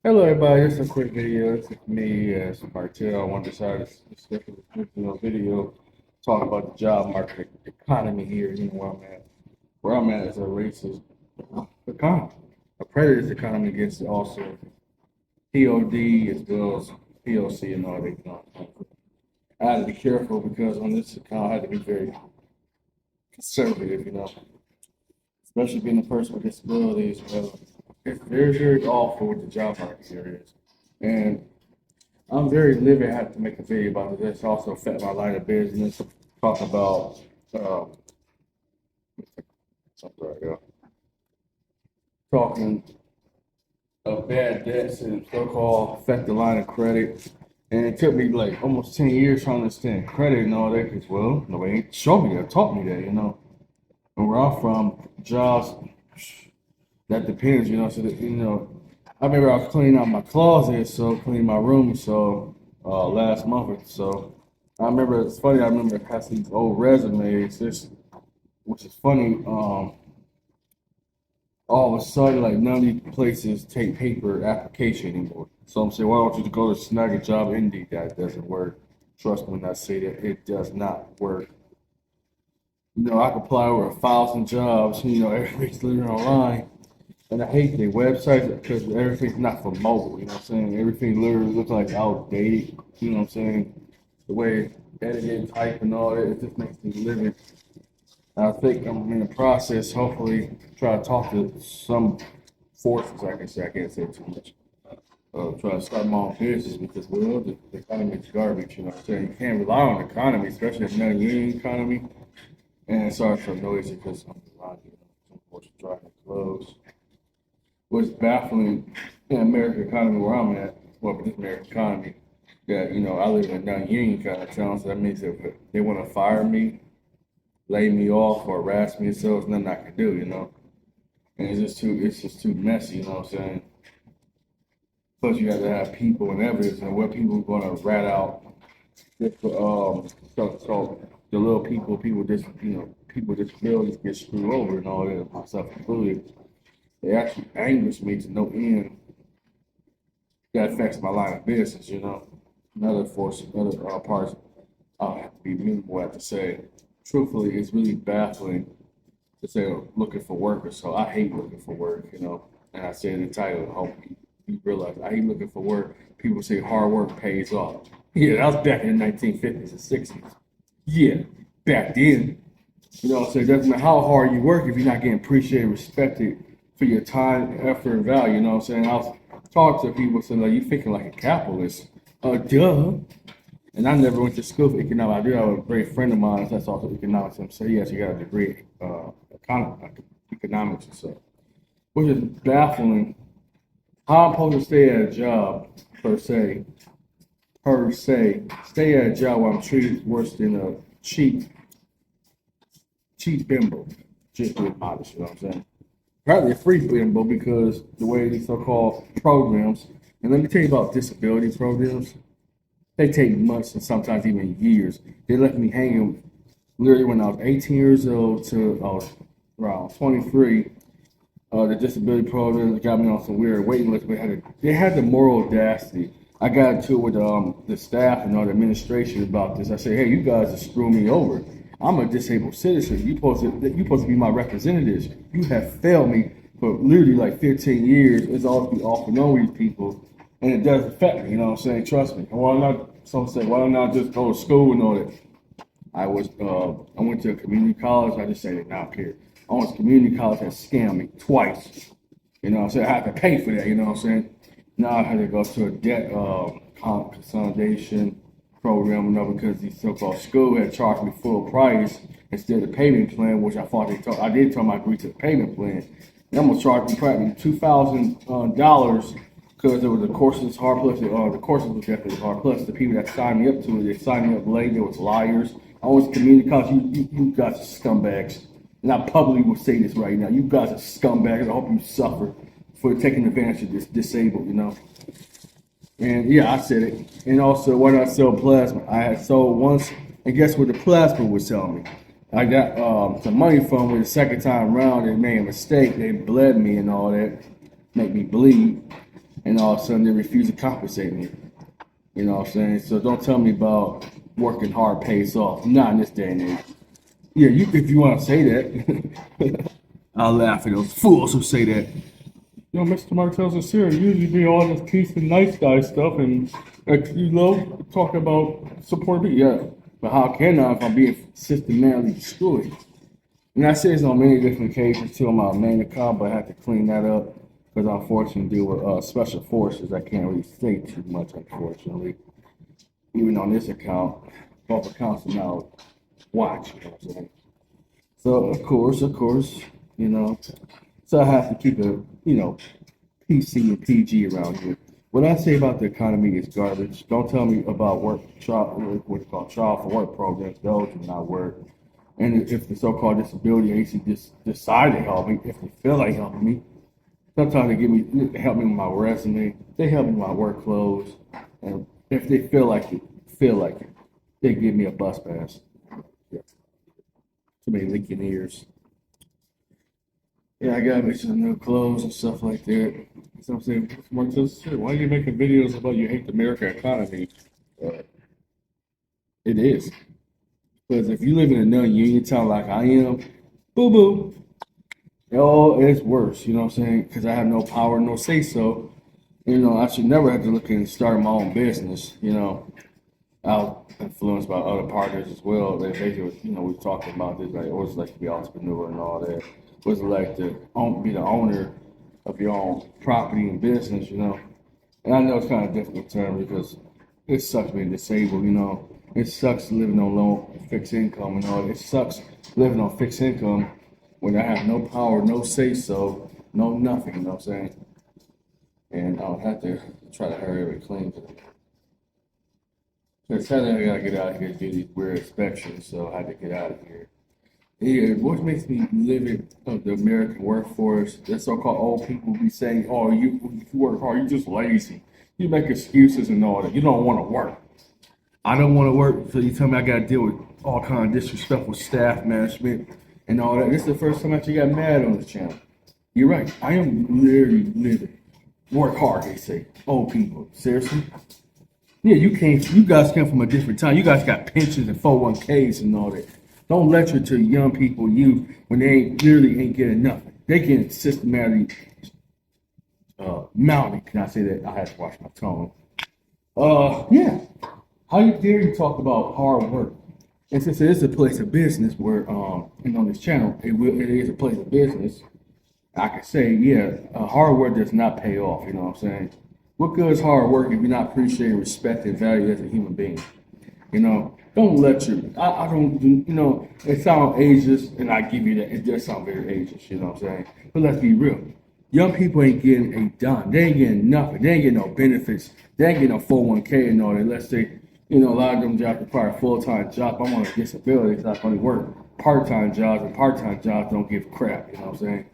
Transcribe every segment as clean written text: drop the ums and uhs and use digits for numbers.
Hello, everybody. Just a quick video. This is me as Martell. I want to decide to stick with this video, talk about the job market economy here. Where I'm at. Where I'm at is a racist economy, a predators economy against also POD as well as POC and all that. I had to be careful because on this account, I had to be very conservative. Especially being a person with disabilities. It's very, very awful with the job market here is. And I'm very livid. I have to make a video about this. It's also affect my line of business. Talk about um, I'm sorry, talking of bad debts and so-called affect the line of credit. And it took me like almost 10 years to understand credit and all that because, well, nobody ain't showed me that, taught me that. And where I'm from, jobs, that depends, I remember I was cleaning out my closet, so cleaning my room, so last month or so. I remember it's funny. I remember passing these old resumes, which is funny. All of a sudden, like none of these places take paper application anymore. So I'm saying, why don't you go to snag a job? Indeed, that doesn't work. Trust me when I say that it does not work. I could apply over 1,000 jobs. Everything's literally online. And I hate the websites because everything's not for mobile, you know what I'm saying? Everything literally looks like outdated, you know what I'm saying? The way edited, type, and all that, it just makes me living. I think I'm in the process, hopefully, try to talk to some forces, I can say, I can't say too much. Try to start my own business because, well, the economy is garbage, you know what I'm saying? You can't rely on the economy, especially the non-union economy. And sorry for the noise because I'm around here, unfortunately, driving clothes. What's baffling in the American economy where I'm at, well, this American economy, that, I live in a non-union kind of town, so that means that if they want to fire me, lay me off, or harass me, so there's nothing I can do. And it's just too messy, you know what I'm saying? Plus, you got to have people and evidence, and what people are going to rat out. So the little people just, people just feel just get screwed over and all that, myself included. It actually angers me to no end. That affects my line of business. Another force, another parts, I'll have to be minimal. I have to say, truthfully, it's really baffling to say looking for workers. So I hate looking for work. And I say in the title, I hope you realize I hate looking for work. People say hard work pays off. Yeah, that was back in the 1950s and 60s. Yeah, back then. So it doesn't matter how hard you work if you're not getting appreciated, respected for your time, effort, and value. You know what I'm saying? I was talking to people saying, like, you thinking like a capitalist. Duh. And I never went to school for economics. I do have a great friend of mine that's also economics. And so he actually got a degree in economics and stuff, which is baffling. How I'm supposed to stay at a job, stay at a job where I'm treated worse than a cheap bimbo. Just being honest, you know what I'm saying? Probably a free bimbo because the way these so-called programs, and let me tell you about disability programs, they take months and sometimes even years. They left me hanging literally when I was 18 years old to I was around 23. The disability program got me on some weird waiting list. They had the moral audacity. I got into it with the staff and all the administration about this. I said, "Hey, you guys are screwing me over. I'm a disabled citizen. You supposed to be my representatives. You have failed me for literally like 15 years. It's all be off and on with these people, and it does affect me. You know what I'm saying? Trust me. Why not? Some say, why don't I just go to school and all that? I went to a community college. I just say that now, kid. I went to community college that scammed me twice. You know what I'm saying? I had to pay for that. You know what I'm saying? Now I had to go to a debt consolidation program, because the so-called school had charged me full price instead of the payment plan, which I thought I did tell them I agreed to the payment plan. And I'm gonna charge me probably $2,000 because there was the courses hard plus the courses was definitely hard plus the people that signed me up to it, they signed me up late. They was liars. I was community college. You guys are scumbags, and I publicly will say this right now. You guys are scumbags. I hope you suffer for taking advantage of this disabled. And yeah, I said it. And also, why did I sell plasma? I had sold once, and guess what the plasma was telling me? I got some money from it the second time around. They made a mistake. They bled me and all that, make me bleed. and all of a sudden they refuse to compensate me. You know what I'm saying? So don't tell me about working hard pays off. Not in this day and age. Yeah, you if you want to say that, I'll laugh at those fools who say that. You know, Mr. Martell Sincere usually be all this peace and nice guy stuff, and talk about support me. Yeah, but how can I if I'm being systematically destroyed? And I say this on many different occasions too on my main account, but I have to clean that up because I unfortunately deal with special forces. I can't really say too much, unfortunately. Even on this account, both accounts are now watching. You know what I'm saying? So of course, you know. So I have to keep it, PC and PG around here. What I say about the economy is garbage. Don't tell me about what's called trial for work programs. Those do not work. And if the so-called disability agency decide to help me, if they feel like helping me, sometimes they help me with my resume. They help me with my work clothes, and if they feel like it, they give me a bus pass. Yeah. Too many leaking ears. Yeah, I gotta make some new clothes and stuff like that. So I'm saying, why are you making videos about you hate the American economy? It is. Because if you live in a non-union town like I am, boo boo, it's worse. You know what I'm saying? Because I have no power, no say so. I should never have to look and start my own business. I was influenced by other partners as well. We talked about this, like, what's it like to be an entrepreneur and all that. What's it like to be the owner of your own property and business, And I know it's kind of a difficult term because it sucks being disabled, It sucks living on low fixed income and all that. It sucks living on fixed income when I have no power, no say so, no nothing, you know what I'm saying? And I'll have to try to hurry up and clean it. So sadly, I gotta get out of here to do these weird inspections, so I had to get out of here. Yeah, what makes me live in the American workforce, the so-called old people be saying, oh, you work hard, you're just lazy. You make excuses and all that. You don't want to work. I don't want to work, so you tell me I got to deal with all kind of disrespectful staff management and all that. This is the first time I actually got mad on this channel. You're right. I am literally living. Work hard, they say. Old people. Seriously? Yeah, you guys came from a different time. You guys got pensions and 401ks and all that. Don't lecture to young people, youth, when they literally ain't getting nothing. They getting systematically mounted. Can I say that? I had to watch my tone. Yeah. How dare you talk about hard work? And since it is a place of business where, and on this channel, it is a place of business, I can say, yeah, hard work does not pay off, you know what I'm saying? What good is hard work if you're not appreciated, respected, and valued as a human being? Don't lecture. I don't do, it sounds ageist, and I give you that. It does sound very ageist, you know what I'm saying? But let's be real. Young people ain't getting a dime. They ain't getting nothing. They ain't getting no benefits. They ain't getting no 401k and all that. Let's say, a lot of them jobs require full-time jobs. I'm on a disability, so I can only work part-time jobs, and part-time jobs don't give crap, you know what I'm saying?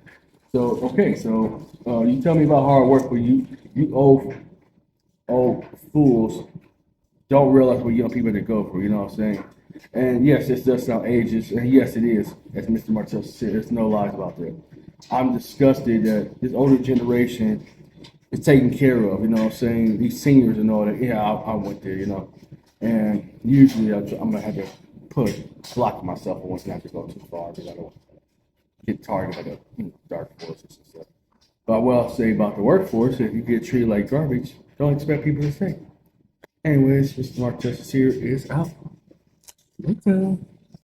So, okay, you tell me about hard work, but you old fools don't realize what young people to go through, you know what I'm saying? And yes, this does sound ageist, and yes, it is, as Mr. Martell said, there's no lies about that. I'm disgusted that this older generation is taken care of, you know what I'm saying? These seniors and all that, yeah, I went there, And usually I'm going to have to block myself once not to go too far because I don't get targeted by the dark forces and stuff. But what I'll say about the workforce, if you get treated like garbage, don't expect people to stay. Anyways, Mr. Martell Sincere is out. Okay.